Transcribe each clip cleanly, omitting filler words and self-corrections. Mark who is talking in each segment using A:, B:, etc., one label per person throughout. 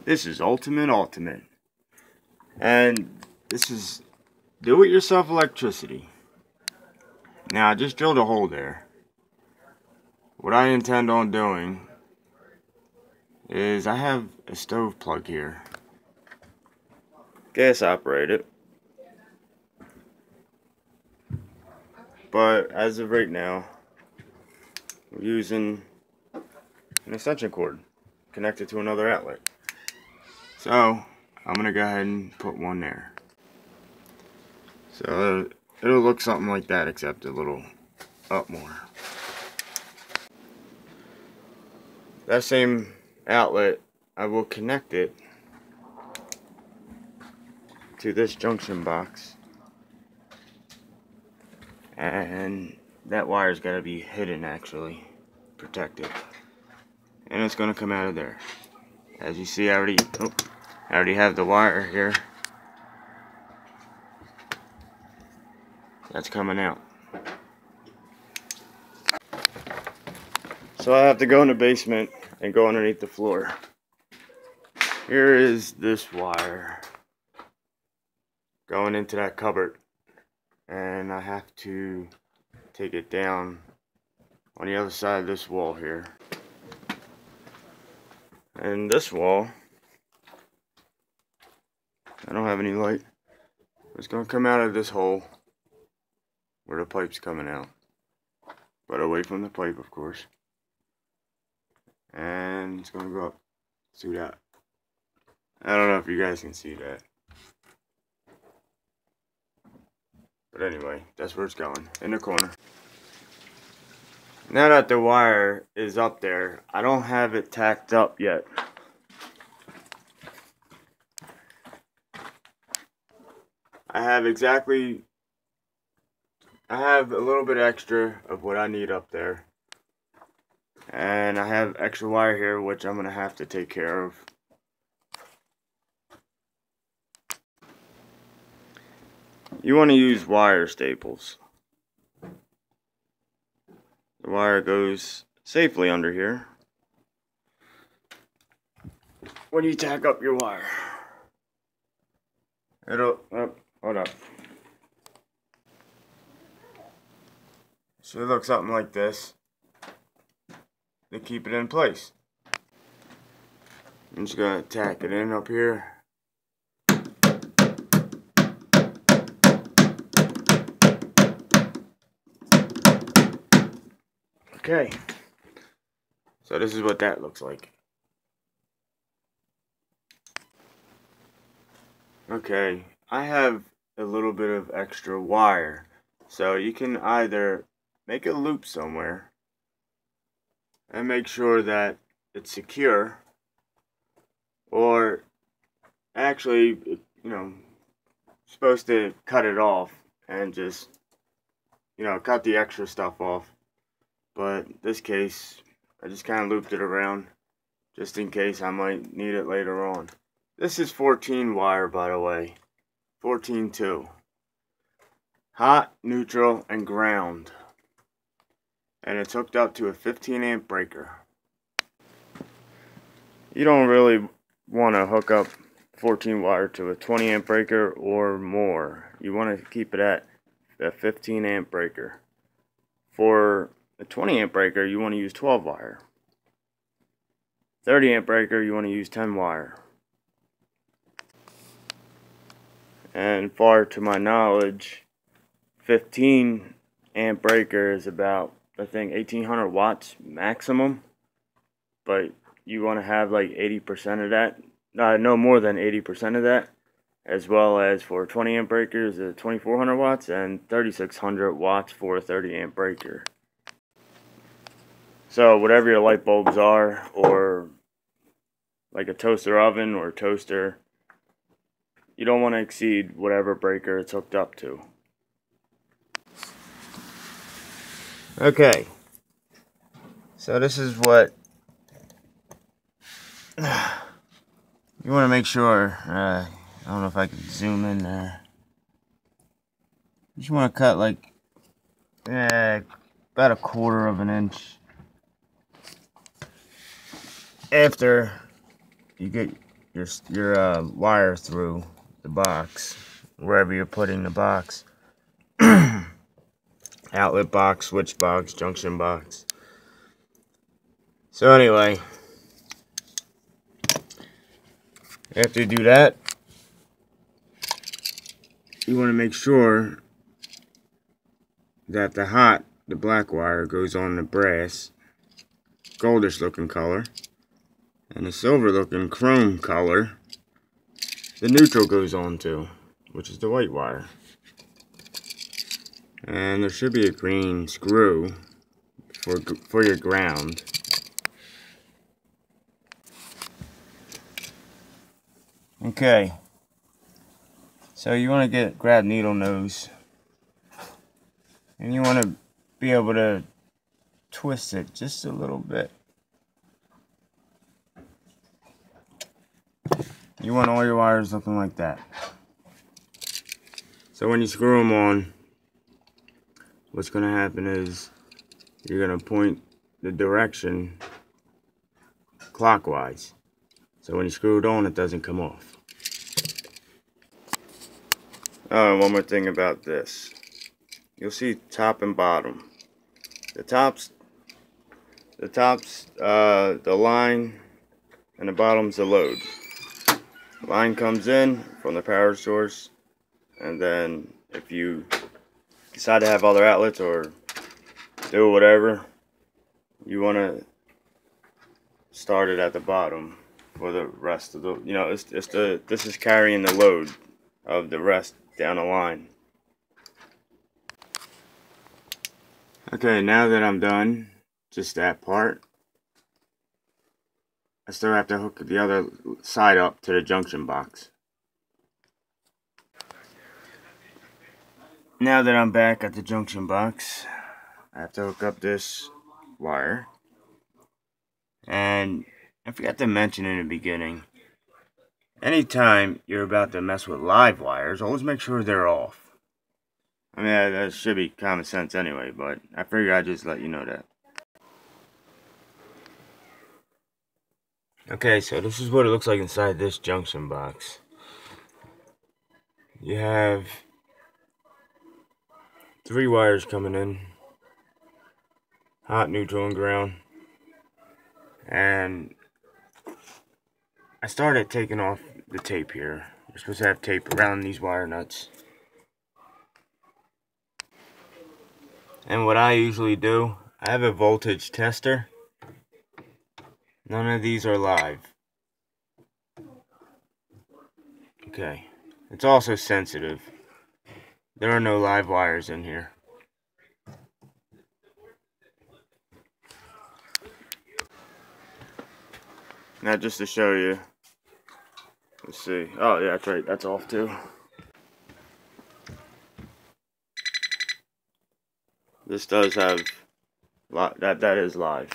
A: This is Ultimate. And this is do-it-yourself electricity. Now I just drilled a hole there. What I intend on doing is I have a stove plug here. Gas operated. But as of right now, we're using an extension cord connected to another outlet. So I'm gonna go ahead and put one there. So it'll look something like that, except a little up more. That same outlet, I will connect it to this junction box, and that wire's got to be hidden, actually protected, and it's going to come out of there. As you see, I already have the wire here that's coming out. So I have to go in the basement and go underneath the floor. Here is this wire going into that cupboard, and I have to take it down on the other side of this wall here. And this wall, I don't have any light. It's going to come out of this hole where the pipe's coming out, but away from the pipe, of course. And it's going to go up to that. I don't know if you guys can see that, but anyway, that's where it's going, in the corner. Now that the wire is up there, I don't have it tacked up yet. I have a little bit extra of what I need up there. And I have extra wire here, which I'm going to have to take care of. You want to use wire staples. The wire goes safely under here when you tack up your wire. Hold up. Should look something like this to keep it in place. I'm just gonna tack it in up here. Okay, so this is what that looks like. Okay, I have a little bit of extra wire, so you can either make a loop somewhere and make sure that it's secure, or actually, supposed to cut it off and just, cut the extra stuff off. But in this case, I just kind of looped it around just in case I might need it later on. This is 14 wire, by the way. 14-2. Hot, neutral, and ground. And it's hooked up to a 15 amp breaker. You don't really want to hook up 14 wire to a 20 amp breaker or more. You want to keep it at a 15 amp breaker. For a 20 amp breaker, you want to use 12 wire. 30 amp breaker, you want to use 10 wire. And far to my knowledge, 15 amp breaker is about, I think, 1800 watts maximum. But you want to have like 80% of that, no more than 80% of that. As well as for 20 amp breakers, 2400 watts and 3600 watts for a 30 amp breaker. So whatever your light bulbs are, or like a toaster oven or toaster, you don't want to exceed whatever breaker it's hooked up to. Okay, so this is what you want to make sure. I don't know if I can zoom in there. You just want to cut like about 1/4 of an inch after you get your wire through the box, wherever you're putting the box. Outlet box, switch box, junction box. So anyway, after you do that, you want to make sure that the black wire goes on the brass, goldish looking color, and the silver looking chrome color, the neutral goes on to, which is the white wire. And there should be a green screw for your ground. Okay, so you want to grab needle nose, and you want to be able to twist it just a little bit. You want all your wires looking like that. So when you screw them on, what's going to happen is you're going to point the direction clockwise. So when you screw it on, it doesn't come off. Oh, and one more thing about this. You'll see top and bottom. The top's the line, and the bottom's the load. Line comes in from the power source, and then if you decide to have other outlets or do whatever, you want to start it at the bottom for the rest of the, this is carrying the load of the rest down the line. Okay, now that I'm done just that part, I still have to hook the other side up to the junction box. Now that I'm back at the junction box, I have to hook up this wire. And I forgot to mention in the beginning, anytime you're about to mess with live wires, always make sure they're off. I mean, that should be common sense anyway, but I figured I'd just let you know that. Okay, so this is what it looks like inside this junction box. You have 3 wires coming in, hot, neutral, and ground. And I started taking off the tape here. You're supposed to have tape around these wire nuts. And what I usually do, I have a voltage tester. None of these are live. Okay. It's also sensitive. There are no live wires in here. Now just to show you. Let's see. Oh yeah, that's right. That's off too. This does have that is live,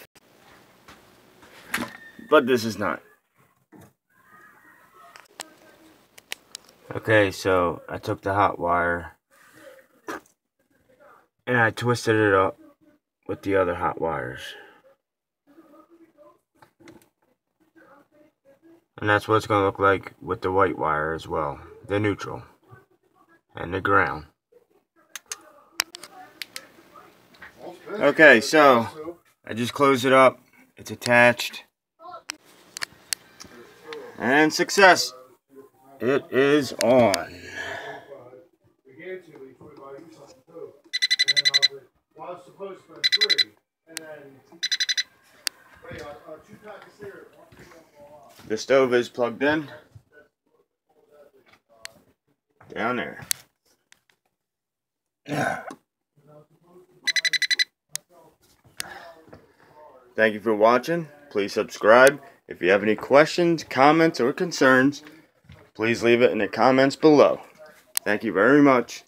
A: but this is not. Okay, so I took the hot wire and I twisted it up with the other hot wires, and that's what it's going to look like with the white wire as well, the neutral and the ground. Okay, so I just closed it up. It's attached. And success! It is on. The stove is plugged in. Down there. Thank you for watching. Please subscribe. If you have any questions, comments, or concerns, please leave it in the comments below. Thank you very much.